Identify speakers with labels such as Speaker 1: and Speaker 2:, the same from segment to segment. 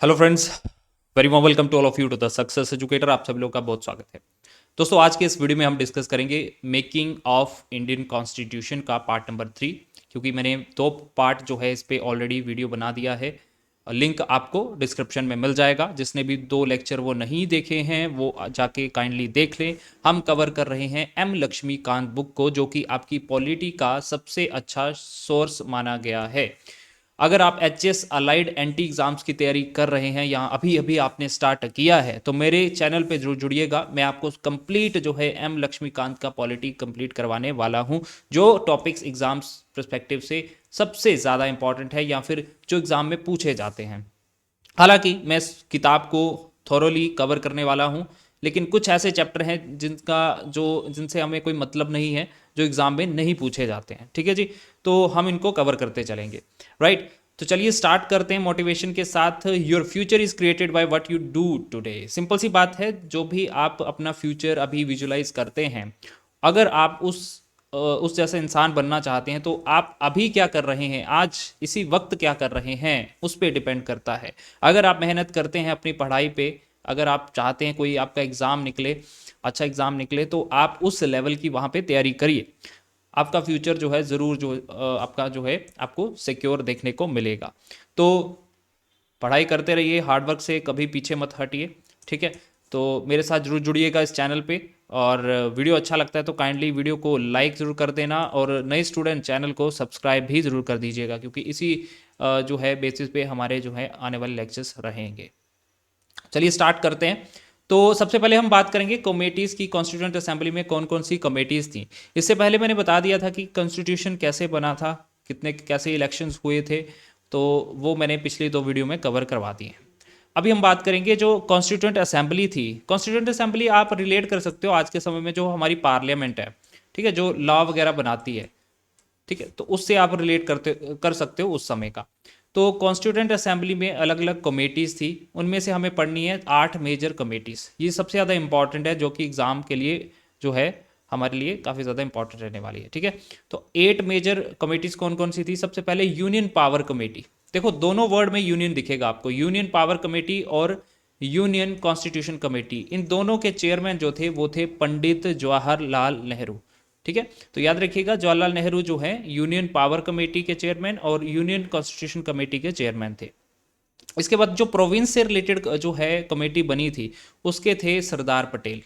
Speaker 1: Hello friends, very warm welcome to all of you to the success educator. आप सभी लोगों का बहुत स्वागत है। दोस्तों, आज के इस वीडियो में हम डिस्कस करेंगे मेकिंग ऑफ इंडियन कॉन्स्टिट्यूशन का पार्ट नंबर 3। क्योंकि मैंने 2 पार्ट जो है इस पे ऑलरेडी वीडियो बना दिया है। लिंक आपको डिस्क्रिप्शन में मिल जाएगा। जिसने भी 2 लेक्चर वो नहीं देखे हैं वो जाके काइंडली देख लें। हम कवर कर रहे हैं एम लक्ष्मीकांत बुक को, जो कि आपकी पॉलिटी का सबसे अच्छा सोर्स माना गया है। अगर आप H S allied anti exams की तैयारी कर रहे हैं या अभी अभी आपने स्टार्ट किया है तो मेरे चैनल पे जरूर जुड़िएगा। मैं आपको कंप्लीट जो है एम लक्ष्मीकांत का पॉलिटी कंप्लीट करवाने वाला हूं, जो टॉपिक्स एग्जाम्स परस्पेक्टिव से सबसे ज़्यादा इंपॉर्टेंट है या फिर जो एग्जाम में पूछे जाते हैं। हालांकि मैं इस किताब को थॉरोली कवर करने वाला हूं, लेकिन कुछ ऐसे चैप्टर हैं जिनसे हमें कोई मतलब नहीं है, जो एग्जाम में नहीं पूछे जाते हैं। ठीक है जी, तो हम इनको कवर करते चलेंगे। राइट, तो चलिए स्टार्ट करते हैं मोटिवेशन के साथ। Your future is created by what you do today. Simple सी बात है, जो भी आप अपना फ्यूचर अभी विजुलाइज करते हैं, अगर आप उस जैसा इंसान बनना चाहते हैं तो आप अभी क्या कर रहे हैं, आज इसी वक्त क्या कर रहे हैं, उस पर डिपेंड करता है। अगर आप मेहनत करते हैं अपनी पढ़ाई पे, अगर आप चाहते हैं कोई आपका एग्ज़ाम निकले, अच्छा एग्ज़ाम निकले, तो आप उस लेवल की वहाँ पे तैयारी करिए। आपका फ्यूचर जो है ज़रूर आपका जो है आपको सिक्योर देखने को मिलेगा। तो पढ़ाई करते रहिए, हार्डवर्क से कभी पीछे मत हटिए। ठीक है, तो मेरे साथ जरूर जुड़िएगा इस चैनल पे। और वीडियो अच्छा लगता है तो काइंडली वीडियो को लाइक ज़रूर कर देना, और नए स्टूडेंट चैनल को सब्सक्राइब भी ज़रूर कर दीजिएगा, क्योंकि इसी जो है बेसिस पे हमारे जो है आने वाले लेक्चर्स रहेंगे। चलिए स्टार्ट करते हैं। तो सबसे पहले हम बात करेंगे कमेटीज़ की। कॉन्स्टिट्यूंट असेंबली में कौन कौन सी कमेटीज़ थी। इससे पहले मैंने बता दिया था कि कॉन्स्टिट्यूशन कैसे बना था, कितने कैसे इलेक्शंस हुए थे, तो वो मैंने पिछली 2 वीडियो में कवर करवा दिए हैं। अभी हम बात करेंगे जो कॉन्स्टिट्यूंट असेंबली थी। कॉन्स्टिट्यूंट असेंबली आप रिलेट कर सकते हो आज के समय में जो हमारी पार्लियामेंट है, ठीक है, जो लॉ वगैरह बनाती है। ठीक है, तो उससे आप रिलेट कर सकते हो उस समय का। तो कॉन्स्टिट्यूंट असेंबली में अलग अलग कमेटीज़ थी, उनमें से हमें पढ़नी है 8 मेजर कमेटीज़। ये सबसे ज़्यादा इंपॉर्टेंट है, जो कि एग्ज़ाम के लिए जो है हमारे लिए काफ़ी ज़्यादा इंपॉर्टेंट रहने वाली है। ठीक है, तो 8 मेजर कमेटीज़ कौन कौन सी थी। सबसे पहले यूनियन पावर कमेटी। देखो, दोनों वर्ड में यूनियन दिखेगा आपको, यूनियन पावर कमेटी और यूनियन कॉन्स्टिट्यूशन कमेटी। इन दोनों के चेयरमैन जो थे वो थे पंडित जवाहरलाल नेहरू। ठीक है, तो याद रखिएगा, जवाहरलाल नेहरू जो है यूनियन पावर कमेटी के चेयरमैन और यूनियन कॉन्स्टिट्यूशन कमेटी के चेयरमैन थे। इसके बाद जो प्रोविंस से रिलेटेड जो है कमेटी बनी थी, उसके थे सरदार पटेल।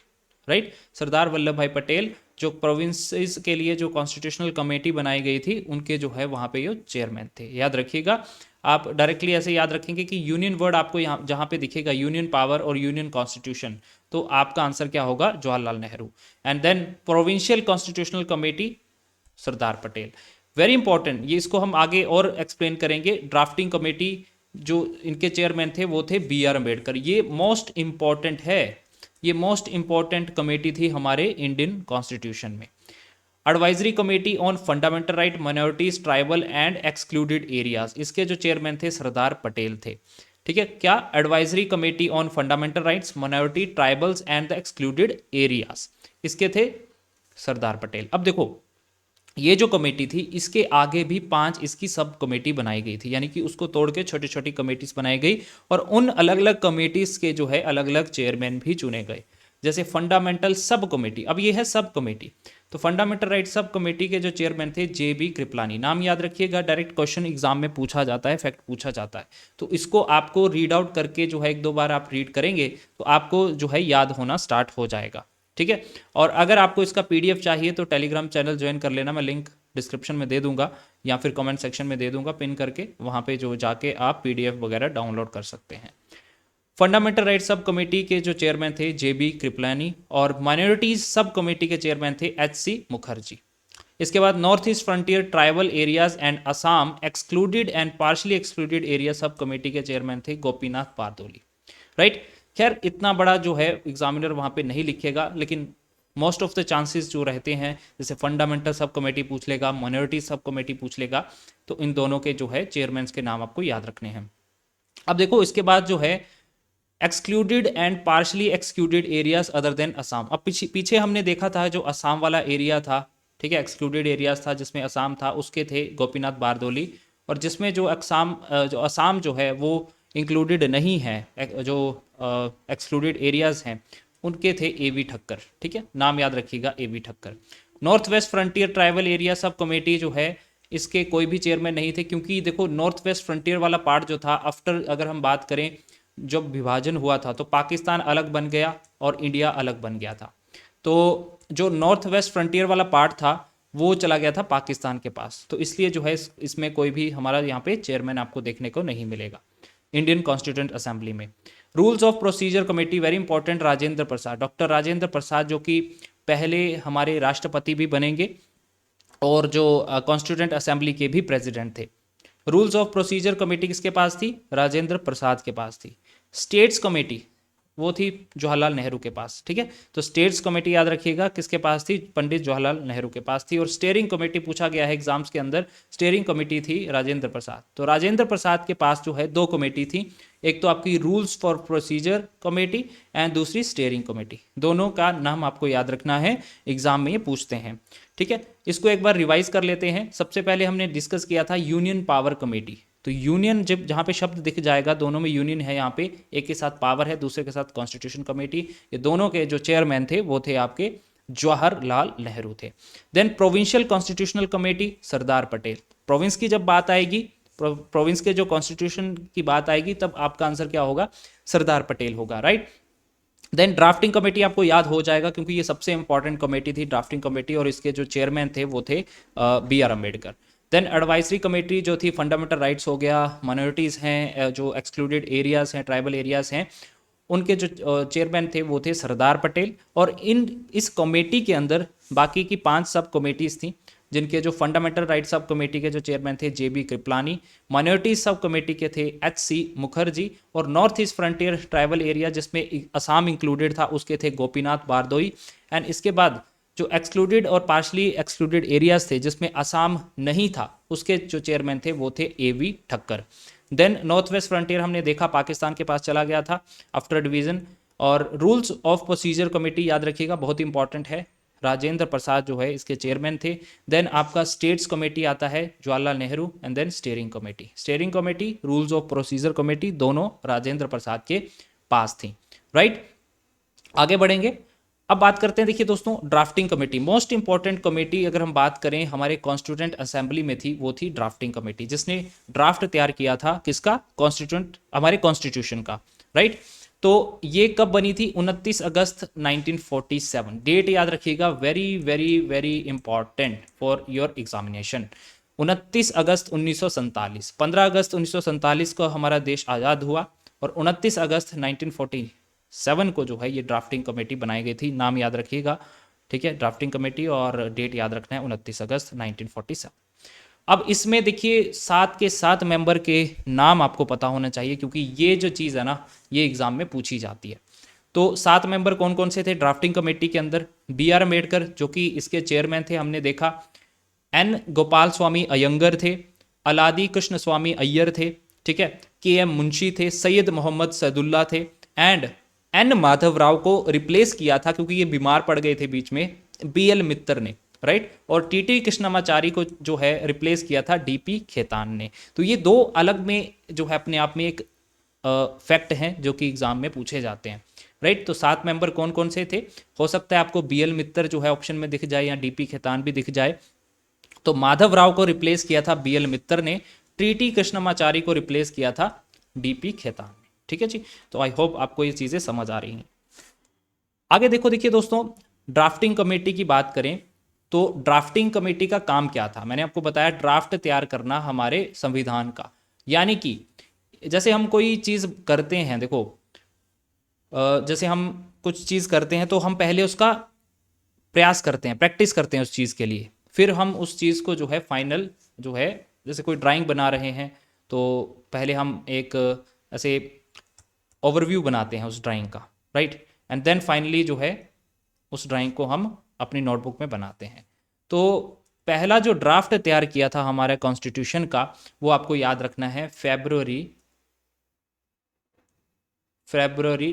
Speaker 1: राइट, सरदार वल्लभ भाई पटेल, जो प्रोविंसेस के लिए जो कॉन्स्टिट्यूशनल कमेटी बनाई गई थी, उनके जो है वहाँ पे ये चेयरमैन थे। याद रखिएगा, आप डायरेक्टली ऐसे याद रखेंगे कि यूनियन वर्ड आपको यहाँ जहाँ पे दिखेगा यूनियन पावर और यूनियन कॉन्स्टिट्यूशन, तो आपका आंसर क्या होगा, Jawaharlal Nehru. And then provincial constitutional committee, Sardar Patel. Very important, ये इसको हम आगे और एक्सप्लेन करेंगे। ड्राफ्टिंग कमेटी, जो इनके चेयरमैन थे वो थे बी आर अम्बेडकर। ये मोस्ट इंपॉर्टेंट है, ये मोस्ट इंपॉर्टेंट कमेटी थी हमारे इंडियन कॉन्स्टिट्यूशन में। Advisory committee on fundamental right, minorities, tribal and excluded areas, इसके जो चेयरमैन थे सरदार पटेल थे। ठीक है, क्या, advisory committee on fundamental rights, minority, tribals and the excluded areas, इसके थे सरदार पटेल। अब देखो, ये जो कमेटी थी, इसके आगे भी 5 इसकी सब कमेटी बनाई गई थी, यानी कि उसको तोड़ के छोटी छोटी कमेटीज बनाई गई, और उन अलग अलग कमेटीज के जो है अलग अलग चेयरमैन भी चुने गए। जैसे फंडामेंटल सब कमेटी, अब ये है सब कमेटी, तो फंडामेंटल राइट सब कमेटी के जो चेयरमैन थे जे बी कृपलानी। नाम याद रखिएगा, डायरेक्ट क्वेश्चन एग्जाम में पूछा जाता है, फैक्ट पूछा जाता है, तो इसको आपको रीड आउट करके जो है 1-2 बार आप रीड करेंगे तो आपको जो है याद होना स्टार्ट हो जाएगा। ठीक है, और अगर आपको इसका पीडीएफ चाहिए तो टेलीग्राम चैनल ज्वाइन कर लेना, मैं लिंक डिस्क्रिप्शन में दे दूंगा या फिर कमेंट सेक्शन में दे दूंगा पिन करके, वहां पे जो जाके आप पीडीएफ वगैरह डाउनलोड कर सकते हैं। फंडामेंटल राइट सब कमेटी के जो चेयरमैन थे जे बी कृपलानी, और माइनॉरिटीज सब कमेटी के चेयरमैन थे एच सी मुखर्जी। इसके बाद north east frontier, tribal areas and Assam excluded and partially excluded area sub committee के चेयरमैन थे गोपीनाथ बारदोली। राइट, खैर इतना बड़ा जो है एग्जामिनर वहां पे नहीं लिखेगा, लेकिन मोस्ट ऑफ द चांसेस जो रहते हैं, जैसे फंडामेंटल सब कमेटी पूछ लेगा, माइनॉरिटी सब कमेटी पूछ लेगा, तो इन दोनों के जो है चेयरमैन के नाम आपको याद रखने हैं। अब देखो, इसके बाद जो है excluded and partially excluded areas other than Assam. अब पीछे हमने देखा था जो असम वाला एरिया था, ठीक है, एक्सक्लूडेड एरियाज था जिसमें असम था, उसके थे गोपीनाथ बारदोली। और जिसमें जो असम जो है वो इंक्लूडेड नहीं हैं, जो एक्सक्लूडेड एरियाज़ हैं, उनके थे A.V. ठक्कर। ठीक है, नाम याद रखिएगा A.V. Thakkar. North west frontier tribal area sub committee जो है, इसके कोई भी चेयरमैन नहीं थे, क्योंकि देखो नॉर्थ वेस्ट फ्रंटियर वाला पार्ट जो था, आफ्टर अगर हम बात करें जब विभाजन हुआ था तो पाकिस्तान अलग बन गया और इंडिया अलग बन गया था। तो जो नॉर्थ वेस्ट फ्रंटियर वाला पार्ट था वो चला गया था पाकिस्तान के पास, तो इसलिए जो है इसमें कोई भी हमारा यहाँ पे चेयरमैन आपको देखने को नहीं मिलेगा इंडियन कॉन्स्टिट्यूंट असेंबली में। Rules of procedure committee very important, Rajendra Prasad, doctor Rajendra Prasad, जो कि पहले हमारे राष्ट्रपति भी बनेंगे और जो कॉन्स्टिट्यूंट असेंबली के भी प्रेसिडेंट थे। रूल्स ऑफ प्रोसीजर कमेटी किसके पास थी? राजेंद्र प्रसाद के पास थी। स्टेट्स कमेटी वो थी जवाहरलाल नेहरू के पास। ठीक है, तो स्टेट्स कमेटी याद रखिएगा किसके पास थी? पंडित जवाहरलाल नेहरू के पास थी। और स्टीयरिंग कमेटी पूछा गया है एग्जाम्स के अंदर, स्टीयरिंग कमेटी थी राजेंद्र प्रसाद। तो राजेंद्र प्रसाद के पास जो है दो कमेटी थी, एक तो आपकी rules for procedure committee and दूसरी स्टीयरिंग कमेटी। दोनों का नाम आपको याद रखना है, एग्जाम में ये पूछते हैं। ठीक है, इसको एक बार रिवाइज कर लेते हैं। सबसे पहले हमने डिस्कस किया था यूनियन पावर कमेटी। तो यूनियन जब जहाँ पे शब्द दिख जाएगा, दोनों में यूनियन है, यहाँ पे एक के साथ पावर है, दूसरे के साथ कॉन्स्टिट्यूशन कमेटी। ये दोनों के जो चेयरमैन थे वो थे आपके जवाहरलाल नेहरू थे। Then provincial constitutional committee, Sardar Patel. Province की जब बात आएगी, प्रोविंस के जो कॉन्स्टिट्यूशन की बात आएगी, तब आपका आंसर क्या होगा? सरदार पटेल होगा, राइट। देन ड्राफ्टिंग कमेटी आपको याद हो जाएगा, क्योंकि ये सबसे इंपॉर्टेंट कमेटी थी ड्राफ्टिंग कमेटी, और इसके जो चेयरमैन थे वो थे B.R. Ambedkar. Then advisory committee जो थी, फंडामेंटल राइट्स हो गया, माइनॉरिटीज़ हैं, जो एक्सक्लूडेड एरियाज़ हैं, ट्राइबल एरियाज़ हैं, उनके जो चेयरमैन थे वो थे सरदार पटेल। और इस कमेटी के अंदर बाकी की 5 सब कमेटीज़ थी, जिनके जो फंडामेंटल राइट्स सब कमेटी के जो चेयरमैन थे JB Kripalani, minorities sub committee के थे HC मुखर्जी, और north east frontier tribal area जिसमें असम इंक्लूडेड था उसके थे गोपीनाथ बारदोई। एंड इसके बाद जो एक्सक्लूडेड और पार्शली एक्सक्लूडेड एरियाज थे जिसमें असम नहीं था, उसके जो चेयरमैन थे वो थे A.V. Thakkar. Then north west frontier हमने देखा पाकिस्तान के पास चला गया था आफ्टर डिवीजन। और रूल्स ऑफ प्रोसीजर कमेटी याद रखिएगा, बहुत इंपॉर्टेंट है, राजेंद्र प्रसाद जो है इसके चेयरमैन थे। देन आपका स्टेट्स कमेटी आता है Jawaharlal Nehru, and then steering committee. Steering committee, rules of procedure committee, दोनों राजेंद्र प्रसाद के पास थी, राइट। आगे बढ़ेंगे, अब बात करते हैं, देखिए दोस्तों, drafting committee, most important committee अगर हम बात करें हमारे कॉन्स्टिट्यूएंट असेंबली में थी, वो थी ड्राफ्टिंग कमेटी, जिसने ड्राफ्ट तैयार किया था किसका? कॉन्स्टिट्यूएंट, हमारे कॉन्स्टिट्यूशन का, राइट। तो ये कब बनी थी? 29 अगस्त 1947। डेट याद रखिएगा, very very very important for your examination. 29 अगस्त 1947, 15 अगस्त 1947 को हमारा देश आज़ाद हुआ, और 29 अगस्त 1947 को जो है ये ड्राफ्टिंग कमेटी बनाई गई थी। नाम याद रखिएगा, ठीक है, ड्राफ्टिंग कमेटी, और डेट याद रखना है 29 अगस्त 1947। अब इसमें देखिए 7 के 7 मेंबर के नाम आपको पता होना चाहिए, क्योंकि ये जो चीज़ है ना, ये एग्जाम में पूछी जाती है। तो 7 मेंबर कौन कौन से थे ड्राफ्टिंग कमेटी के अंदर? B.R. अम्बेडकर जो कि इसके चेयरमैन थे, हमने देखा। N. गोपाल स्वामी अयंगर थे, अलादी कृष्ण स्वामी अय्यर थे, ठीक है, K.M. मुंशी थे, सैयद मोहम्मद सैदुल्ला थे, एंड N. माधव राव को रिप्लेस किया था क्योंकि ये बीमार पड़ गए थे बीच में, B.L. मित्तर ने, राइट। और T.T. कृष्णमाचारी को जो है रिप्लेस किया था D.P. खेतान ने। तो ये दो अलग में जो है अपने आप में एक फैक्ट हैं जो कि एग्जाम में पूछे जाते हैं, राइट। तो 7 मेंबर कौन कौन से थे? हो सकता है आपको B.L. मित्तर जो है ऑप्शन में दिख जाए, या D.P. खेतान भी दिख जाए। तो माधव राव को रिप्लेस किया था B.L. मित्तर ने, T.T. कृष्णमाचारी को रिप्लेस किया था D.P. खेतान ने, ठीक है जी। तो आई होप आपको ये चीज़ें समझ आ रही हैं। आगे देखो, देखिए दोस्तों, ड्राफ्टिंग कमेटी की बात करें तो ड्राफ्टिंग कमेटी का काम क्या था? मैंने आपको बताया ड्राफ्ट तैयार करना हमारे संविधान का, यानी कि जैसे हम कोई चीज़ करते हैं, देखो जैसे हम कुछ चीज़ करते हैं तो हम पहले उसका प्रयास करते हैं, प्रैक्टिस करते हैं उस चीज़ के लिए, फिर हम उस चीज़ को जो है फाइनल जो है, जैसे कोई ड्राइंग बना रहे हैं तो पहले हम एक ऐसे ओवरव्यू बनाते हैं उस ड्राइंग का, राइट, एंड देन फाइनली जो है उस ड्राइंग को हम अपनी नोटबुक में बनाते हैं। तो पहला जो ड्राफ्ट तैयार किया था हमारे कॉन्स्टिट्यूशन का, वो आपको याद रखना है फरवरी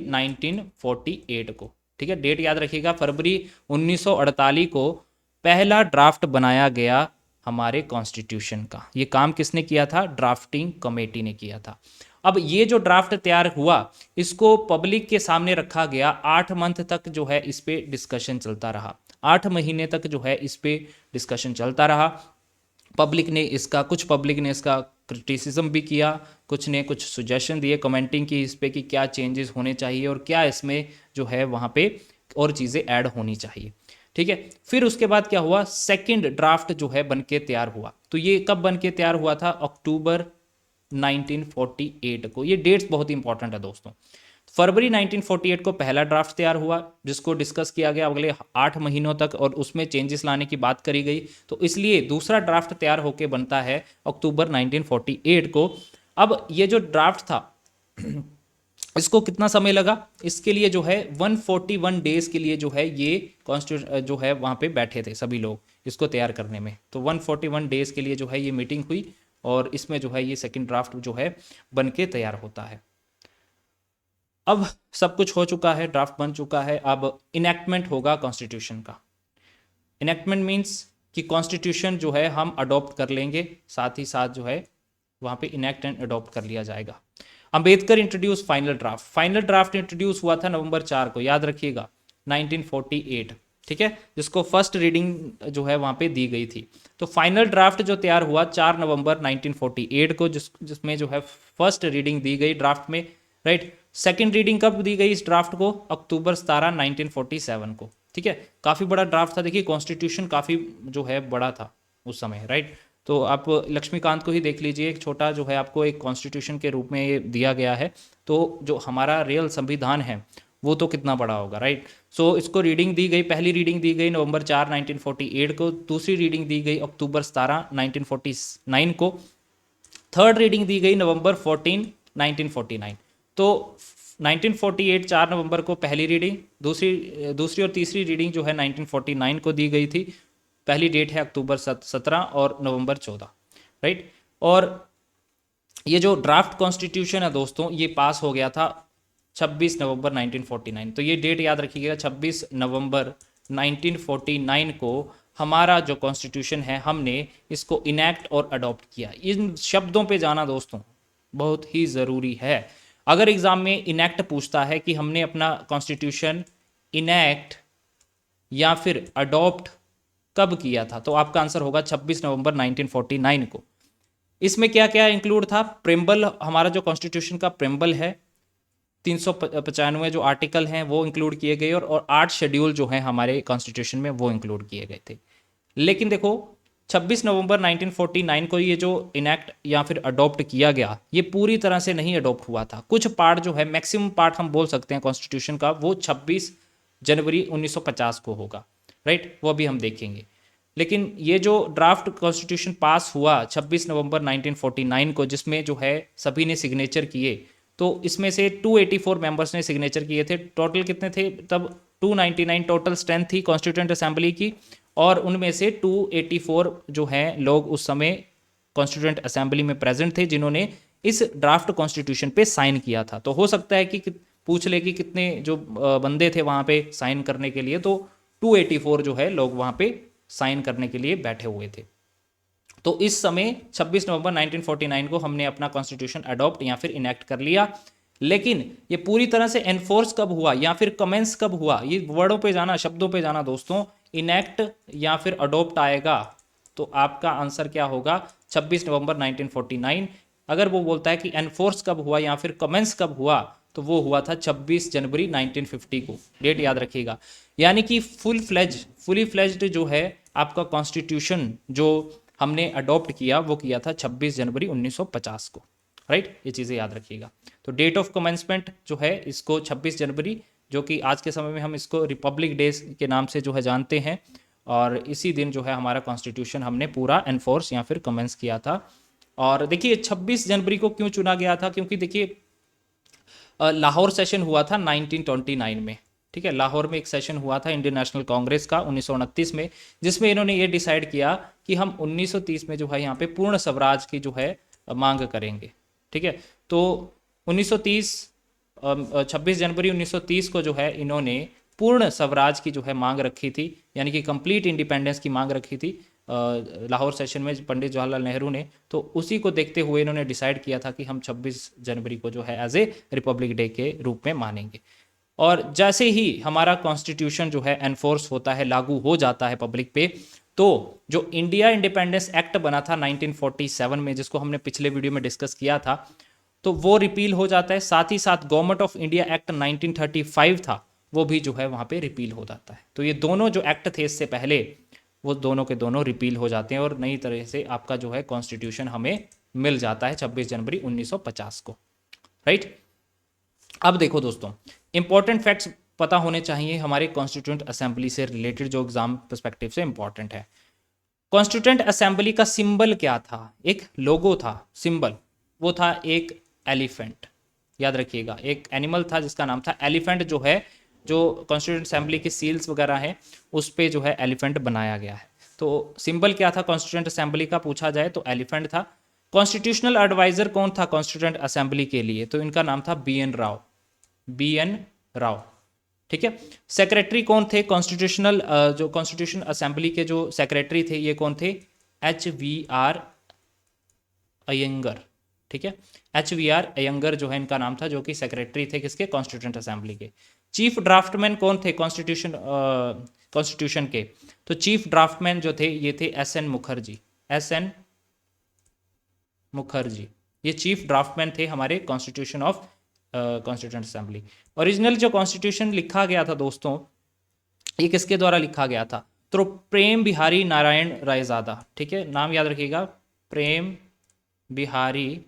Speaker 1: 1948 को, ठीक है, डेट याद रखिएगा, फरवरी 1948 को पहला ड्राफ्ट बनाया गया हमारे कॉन्स्टिट्यूशन का। ये काम किसने किया था? ड्राफ्टिंग कमेटी ने किया था। अब ये जो ड्राफ्ट तैयार हुआ इसको पब्लिक के सामने रखा गया। 8 मंथ तक जो है इस पे डिस्कशन चलता रहा। 8 महीने तक जो है इस पे डिस्कशन चलता रहा। कुछ पब्लिक ने इसका क्रिटिसिज्म भी किया, कुछ ने कुछ सुजेशन दिए, कमेंटिंग की इस पे कि क्या चेंजेस होने चाहिए और क्या इसमें जो है वहाँ पे और चीज़ें ऐड होनी चाहिए। ठीक है, फिर उसके बाद क्या हुआ? सेकंड ड्राफ्ट जो है बन के तैयार हुआ। तो ये कब बन के तैयार हुआ था? अक्टूबर 1948 को। ये डेट्स बहुत इंपॉर्टेंट है दोस्तों। फरवरी 1948 को पहला ड्राफ्ट तैयार हुआ जिसको डिस्कस किया गया अगले 8 महीनों तक और उसमें चेंजेस लाने की बात करी गई। तो इसलिए दूसरा ड्राफ्ट तैयार होकर बनता है अक्टूबर 1948 को। अब ये जो ड्राफ्ट था इसको कितना समय लगा? इसके लिए जो है 141 डेज के लिए जो है ये कॉन्स्टिट्यूशन जो है वहाँ पे बैठे थे सभी लोग इसको तैयार करने में। तो 141 डेज के लिए जो है ये मीटिंग हुई और इसमें जो है ये सेकंड ड्राफ्ट जो है बन के तैयार होता है। अब सब कुछ हो चुका है, ड्राफ्ट बन चुका है। अब इनेक्टमेंट होगा कॉन्स्टिट्यूशन का। इनेक्टमेंट मीन्स कि कॉन्स्टिट्यूशन जो है हम अडॉप्ट कर लेंगे, साथ ही साथ जो है वहाँ पे इनेक्ट एंड अडॉप्ट कर लिया जाएगा। Ambedkar introduce final draft. Final draft introduce हुआ था नवंबर 4 को, याद रखिएगा 1948, ठीक है, जिसको फर्स्ट रीडिंग जो है वहाँ पे दी गई थी। तो फाइनल ड्राफ्ट जो तैयार हुआ 4 नवंबर 1948 को, जिसमें जो है फर्स्ट रीडिंग दी गई ड्राफ्ट में, राइट। सेकंड रीडिंग कब दी गई इस ड्राफ्ट को? अक्टूबर 17 1947 को। ठीक है, काफ़ी बड़ा ड्राफ्ट था। देखिए कॉन्स्टिट्यूशन काफ़ी जो है बड़ा था उस समय, राइट। तो आप लक्ष्मीकांत को ही देख लीजिए, एक छोटा जो है आपको एक कॉन्स्टिट्यूशन के रूप में ये दिया गया है। तो जो हमारा रियल संविधान है वो तो कितना बड़ा होगा, राइट। सो इसको रीडिंग दी गई, पहली रीडिंग दी गई नवंबर 4 1948 को, दूसरी रीडिंग दी गई अक्टूबर 17 1949 को, थर्ड रीडिंग दी गई नवंबर 14 1949। तो 1948 4 नवंबर को पहली रीडिंग, दूसरी और तीसरी रीडिंग जो है 1949 को दी गई थी। पहली डेट है अक्टूबर 17 और नवंबर 14, राइट। और ये जो ड्राफ्ट कॉन्स्टिट्यूशन है दोस्तों ये पास हो गया था 26 नवंबर 1949। तो ये डेट याद रखिएगा, 26 नवंबर 1949 को हमारा जो कॉन्स्टिट्यूशन है हमने इसको इनैक्ट और अडॉप्ट किया। इन शब्दों पे जाना दोस्तों बहुत ही ज़रूरी है। अगर एग्जाम में इनैक्ट पूछता है कि हमने अपना कॉन्स्टिट्यूशन इनैक्ट या फिर अडॉप्ट कब किया था, तो आपका आंसर होगा 26 नवंबर 1949 को। इसमें क्या क्या इंक्लूड था? प्रेम्बल, हमारा जो कॉन्स्टिट्यूशन का प्रेम्बल है, 395 जो आर्टिकल हैं वो इंक्लूड किए गए और 8 शेड्यूल जो हैं हमारे कॉन्स्टिट्यूशन में वो इंक्लूड किए गए थे। लेकिन देखो 26 नवंबर 1949 को ये जो इनैक्ट या फिर अडॉप्ट किया गया ये पूरी तरह से नहीं अडॉप्ट हुआ था। कुछ पार्ट जो है, मैक्सिमम पार्ट हम बोल सकते हैं कॉन्स्टिट्यूशन का, वो 26 जनवरी 1950 को होगा, राइट। वो अभी हम देखेंगे। लेकिन ये जो ड्राफ्ट कॉन्स्टिट्यूशन पास हुआ 26 नवंबर 1949 को, जिसमें जो है सभी ने सिग्नेचर किए, तो इसमें से 284 मेंबर्स ने सिग्नेचर किए थे। टोटल कितने थे तब? 299 टोटल स्ट्रेंथ थी कॉन्स्टिट्यूएंट असेंबली की, और उनमें से 284 जो हैं लोग उस समय कॉन्स्टिट्यूएंट असेंबली में प्रेजेंट थे जिन्होंने इस ड्राफ्ट कॉन्स्टिट्यूशन पे साइन किया था। तो हो सकता है कि पूछ ले कि कितने जो बंदे थे वहाँ पे साइन करने के लिए, तो 284 जो है लोग वहाँ पे साइन करने के लिए बैठे हुए थे। तो इस समय 26 नवंबर 1949 को हमने अपना कॉन्स्टिट्यूशन अडॉप्ट या फिर इनैक्ट कर लिया। लेकिन ये पूरी तरह से एनफोर्स कब हुआ या फिर कमेंस कब हुआ? ये वर्डों पे जाना, शब्दों पे जाना दोस्तों। इनैक्ट या फिर अडॉप्ट आएगा तो आपका आंसर क्या होगा? 26 नवंबर 1949। अगर वो बोलता है कि एनफोर्स कब हुआ या फिर कमेंस कब हुआ, तो वो हुआ था 26 जनवरी 1950 को। डेट याद रखिएगा। यानी कि फुली फ्लेज्ड जो है आपका कॉन्स्टिट्यूशन जो हमने अडॉप्ट किया वो किया था 26 जनवरी 1950 को, राइट। ये चीज़ें याद रखिएगा। तो डेट ऑफ कमेंसमेंट जो है इसको 26 जनवरी, जो कि आज के समय में हम इसको रिपब्लिक डे के नाम से जो है जानते हैं, और इसी दिन जो है हमारा कॉन्स्टिट्यूशन हमने पूरा एनफोर्स या फिर कमेंस किया था। और देखिए 26 जनवरी को क्यों चुना गया था? क्योंकि देखिए लाहौर सेशन हुआ था 1929 में, ठीक है। लाहौर में एक सेशन हुआ था इंडियन नेशनल कांग्रेस का 1929 में, जिसमें इन्होंने ये डिसाइड किया कि हम 1930 में जो है यहाँ पे पूर्ण स्वराज की जो है मांग करेंगे, ठीक है। तो 1930 26 जनवरी 1930 को जो है इन्होंने पूर्ण स्वराज की जो है मांग रखी थी, यानी कि कंप्लीट इंडिपेंडेंस की मांग रखी थी। लाहौर सेशन में पंडित जवाहरलाल नेहरू ने, तो उसी को देखते हुए इन्होंने डिसाइड किया था कि हम 26 जनवरी को जो है एज ए रिपब्लिक डे के रूप में मानेंगे। और जैसे ही हमारा कॉन्स्टिट्यूशन जो है एनफोर्स होता है, लागू हो जाता है पब्लिक पे, तो जो इंडिया इंडिपेंडेंस एक्ट बना था 1947 में, जिसको हमने पिछले वीडियो में डिस्कस किया था, तो वो रिपील हो जाता है। साथ ही साथ गवर्नमेंट ऑफ इंडिया एक्ट 1935 था, वो भी जो है वहाँ पे रिपील हो जाता है। तो ये दोनों जो एक्ट थे इससे पहले, वो दोनों के दोनों रिपील हो जाते हैं और नई तरह से आपका जो है कॉन्स्टिट्यूशन हमें मिल जाता है 26 जनवरी 1950 को, राइट। अब देखो दोस्तों, इंपॉर्टेंट फैक्ट्स पता होने चाहिए हमारे कॉन्स्टिट्यूंट असेंबली से रिलेटेड, जो एग्जाम पर्सपेक्टिव से इंपॉर्टेंट है। कॉन्स्टिट्यूंट असेंबली का सिंबल क्या था? एक लोगो था, सिंबल वो था एक एलिफेंट। याद रखिएगा, एक एनिमल था जिसका नाम था एलिफेंट, जो है जो कॉन्स्टिट्यूंट असेंबली की सील्स वगैरह हैं उस पे जो है एलिफेंट बनाया गया है। तो सिंबल क्या था कॉन्स्टिट्यूंट असेंबली का, पूछा जाए तो एलिफेंट था। कॉन्स्टिट्यूशनल एडवाइजर कौन था कॉन्स्टिट्यूंट असेंबली के लिए? तो इनका नाम था BN राव, BN राव, ठीक है। सेक्रेटरी कौन थे कॉन्स्टिट्यूशनल, जो कॉन्स्टिट्यूशन असेंबली के जो सेक्रेटरी थे ये कौन थे? HVR अयंगर, ठीक है। HVR अयंगर जो है इनका नाम था, जो कि सेक्रेटरी थे किसके? कॉन्स्टिट्यूंट असेंबली के। चीफ ड्राफ्टमैन कौन थे कॉन्स्टिट्यूशन के? तो चीफ ड्राफ्टमैन जो थे ये थे SN मुखर्जी, SN मुखर्जी, ये चीफ ड्राफ्टमैन थे हमारे constitution of constituent assembly. Original जो कॉन्स्टिट्यूशन लिखा गया था दोस्तों, ये किसके द्वारा लिखा गया था? तो प्रेम बिहारी नारायण रायजादा, ठीक है, नाम याद रखिएगा, प्रेम बिहारी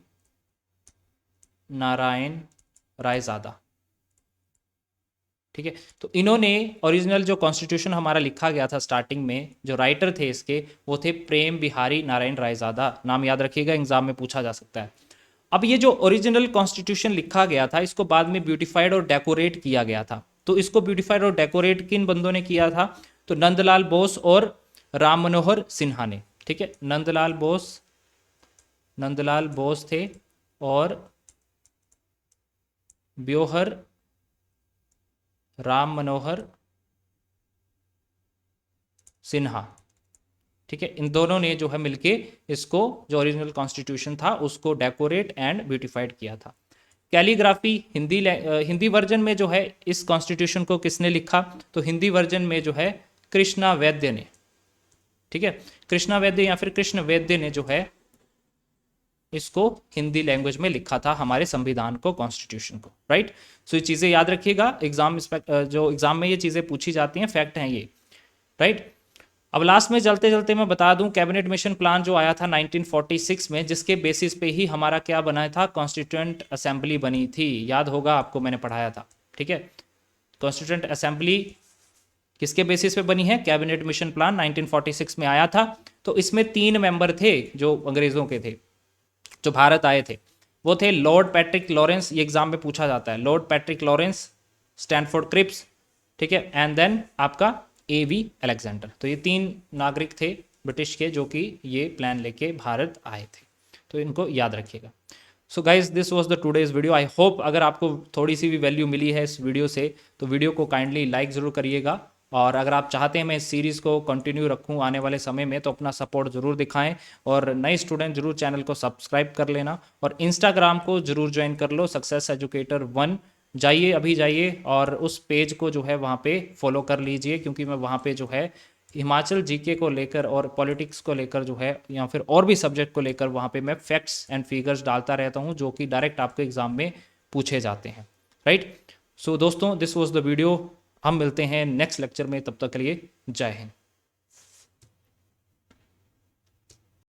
Speaker 1: नारायण रायजादा, ठीक है। तो इन्होंने ओरिजिनल जो कॉन्स्टिट्यूशन हमारा लिखा गया था स्टार्टिंग में, जो राइटर थे इसके वो थे प्रेम बिहारी नारायण रायजादा, नाम याद रखिएगा, एग्जाम में पूछा जा सकता है। अब ये जो ओरिजिनल कॉन्स्टिट्यूशन लिखा गया था इसको बाद में ब्यूटिफाइड और डेकोरेट किया गया था। तो इसको ब्यूटिफाइड और डेकोरेट किन बंदों ने किया था? तो नंदलाल बोस और राम मनोहर सिन्हा ने, ठीक है। नंदलाल बोस थे और ब्योहर राम मनोहर सिन्हा, ठीक है। इन दोनों ने जो है मिलके इसको, जो ओरिजिनल कॉन्स्टिट्यूशन था उसको डेकोरेट एंड ब्यूटिफाइड किया था। कैलीग्राफी हिंदी वर्जन में जो है इस कॉन्स्टिट्यूशन को किसने लिखा? तो हिंदी वर्जन में जो है कृष्णा वैद्य ने, ठीक है, कृष्णा वैद्य या फिर कृष्ण वैद्य ने जो है इसको हिंदी लैंग्वेज में लिखा था हमारे संविधान को, कॉन्स्टिट्यूशन को, राइट। सो ये चीज़ें याद रखिएगा, जो एग्जाम में ये चीज़ें पूछी जाती हैं, फैक्ट हैं ये, राइट। अब लास्ट में चलते चलते मैं बता दूं, कैबिनेट मिशन प्लान जो आया था 1946 में, जिसके बेसिस पे ही हमारा क्या बना था? कॉन्स्टिट्यूएंट असेंबली बनी थी। याद होगा आपको, मैंने पढ़ाया था, ठीक है। कॉन्स्टिट्यूएंट असेंबली किसके बेसिस पे बनी है? कैबिनेट मिशन प्लान 1946 में आया था। तो इसमें 3 मेंबर थे जो अंग्रेजों के थे, जो भारत आए थे। वो थे लॉर्ड पैट्रिक लॉरेंस, ये एग्जाम में पूछा जाता है, Lord Patrick Lawrence, Stanford Cripps, ठीक है, एंड देन आपका AV अलेक्जेंडर। तो ये 3 नागरिक थे ब्रिटिश के जो कि ये प्लान लेके भारत आए थे, तो इनको याद रखिएगा। So guys, this was the today's video. I hope अगर आपको थोड़ी सी भी वैल्यू मिली है इस वीडियो से, तो वीडियो को काइंडली लाइक ज़रूर करिएगा। और अगर आप चाहते हैं मैं इस सीरीज़ को कंटिन्यू रखूं आने वाले समय में, तो अपना सपोर्ट ज़रूर दिखाएं। और नए स्टूडेंट ज़रूर चैनल को सब्सक्राइब कर लेना, और इंस्टाग्राम को ज़रूर ज्वाइन कर लो, सक्सेस एजुकेटर 1 जाइए, अभी जाइए और उस पेज को जो है वहाँ पे फॉलो कर लीजिए, क्योंकि मैं वहाँ पे जो है हिमाचल जीके को लेकर और पॉलिटिक्स को लेकर जो है, या फिर और भी सब्जेक्ट को लेकर वहाँ पे मैं फैक्ट्स एंड फिगर्स डालता रहता हूँ, जो कि डायरेक्ट आपके एग्जाम में पूछे जाते हैं, राइट। सो दोस्तों, दिस वॉज द वीडियो। हम मिलते हैं नेक्स्ट लेक्चर में, तब तक के लिए जय हिंद।